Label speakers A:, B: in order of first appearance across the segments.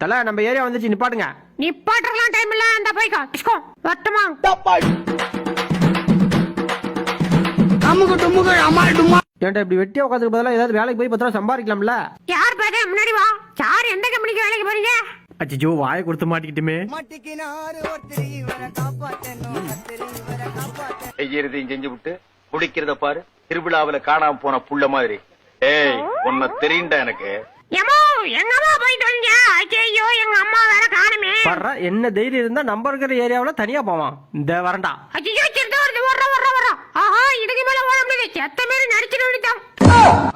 A: தல நம்ம ஏரியா வந்துச்சு நிப்பாட்டுங்க.
B: நிப்பாட்டுறலாம் டைம் இல்ல அந்த போய்க்கோ டிஸ்கோ வரட்டுமா
C: அமுகு டுமுகு அமால் டுமா.
A: ஏன்டா இப்படி வெட்டியா உட்காந்துக்கு பதிலா ஏதாவது வேலைக்கு போய் 10 ரூபா சம்பாதிக்கலாம்ல?
B: யார் பேரு முன்னாடி வா. சார் எந்த கம்பெனிக்கு வேலைக்கு போறீங்க?
A: அச்சோ வாயை கொடுத்து மாட்டிக்கிட்டுமே.
D: செய்யறதையும் செஞ்சு விட்டு குடிக்கிறத பாரு, திருவிழாவில காணாம போன புள்ள மாதிரி. ஏய் உன்னை தெரியுண்டா எனக்கு.
B: எமோ எங்க அம்மா போயிட்டு வந்தீங்க? ஐயோ எங்க அம்மா வேற காணுமே.
A: வர்ற என்ன தைரியம் இருந்தா நம்ம இருக்கிற ஏரியாவுல தனியா போவான். இந்த வரண்டா.
B: ஐயோ சிறுத்தை வருது வர்ற. ஆஹா இதுக்கு மேல ஓட முடியாது. செத்த மேல நடிச்சிட்டு விட்டான்.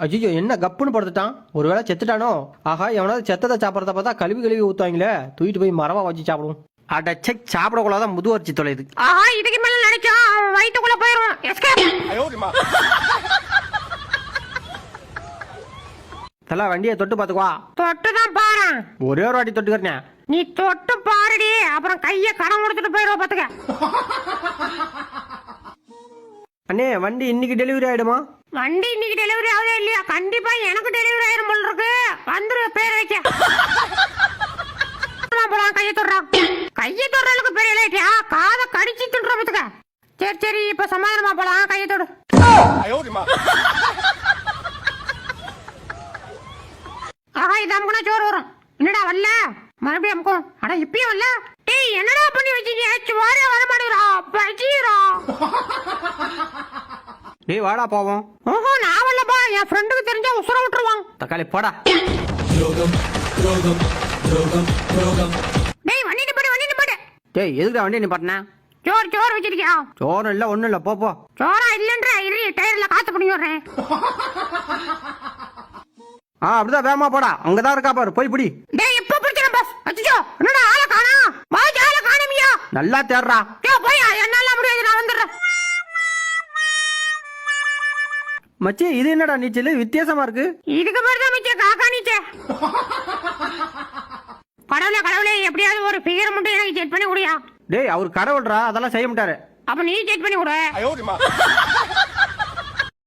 A: ஐயோ என்ன கப்புன்னு படுத்துட்டான். ஒருவேளை செத்துட்டானோ? ஆஹா எவனாவது செத்ததை சாப்பிடறத பார்த்தா கழுவி ஊத்துவாங்களே, தூக்கிட்டு போய் மரமா வச்சு சாப்பிடுவோம். அடச்சை சாப்பிடக்கூடாதான் முது வரிச்சு தொலைது.
B: ஆஹா இதுக்கு மேல நினைச்சா வயிற்றுக்குள்ள போயிடும்.
A: தல வண்டியை தொட்டு பாத்துக்குவா.
B: தொட்டுதான் பாரு.
A: ஒரே ஒரு வாட்டி தொட்டுக்கிறேன்.
B: நீ தொட்டு பாருடி, அப்புறம் கைய கடன் கொடுத்துட்டு போயிடுவா பாத்துக்க.
A: அண்ணே வண்டி இன்னைக்கு டெலிவரி ஆயிடுமா?
B: வண்டி இன்னைக்கு டெலிவரி ஆகுதா இல்லையா? கண்டிப்பா எனக்கு டெலிவரி ஆயிரும் போல இருக்கு. வந்துரு பேர் வைக்க. கைய தொடுறான். கைய தொடுறதுக்கு பெரிய லைட்டியா காத கடிச்சு தின்ற பாத்துக்க. சரி இப்ப சமாதானமா போலாம். கைய தொடு. ஆஹா இது அமுக்குனா சோறு வரும். என்னடா வரல? மறுபடியும் அமுக்கும். அட இப்பயும் வரல. டேய் என்னடா பண்ணி வச்சீங்க? சோறே வர மாட்டேங்கிறா. பஜீரா.
A: டேய் வாடா போவோம்.
B: ஓஹோ நான் வரலப்பா. என் ஃப்ரெண்டுக்கு தெரிஞ்சா உசுர விட்டுருவான்.
A: தக்காளி போடா.
B: டேய் வண்டி நிப்பாடு.
A: டேய் எதுக்குடா வண்டி நிப்பாட்டின?
B: சோறு வச்சிருக்கியா?
A: சோறு இல்ல ஒண்ணும் இல்ல போ.
B: சோறா இல்லன்ற இரு டயர்ல காத்து பண்ணி வர்றேன்.
A: அப்படிதான் வேகமா போடா. அங்கதான் இருக்கா பாரு, போய் பிடி.
B: டேய் எப்ப பிடிச்சறேன் பாஸ். அச்சோ என்னடா ஆள காணா? பாஸ் ஆள காணோமியா?
A: நல்லா தேடுறா.
B: டேய் போய் என்னால முடியாது நான் வந்துறேன்.
A: மச்சி இது என்னடா நீச்சல் வித்தியாசமா இருக்கு?
B: இதுக்கு பேர் தான் மிச்ச காக்கா நீச்சே. கடவுளே எப்படியாவது ஒரு ஃபிகர் மட்டும் எனக்கு செட் பண்ணி குடியா.
A: டேய் அவர் கடவுள்றா, அதெல்லாம் செய்ய மாட்டாரு.
B: அப்ப நீ செட் பண்ணி கொடு.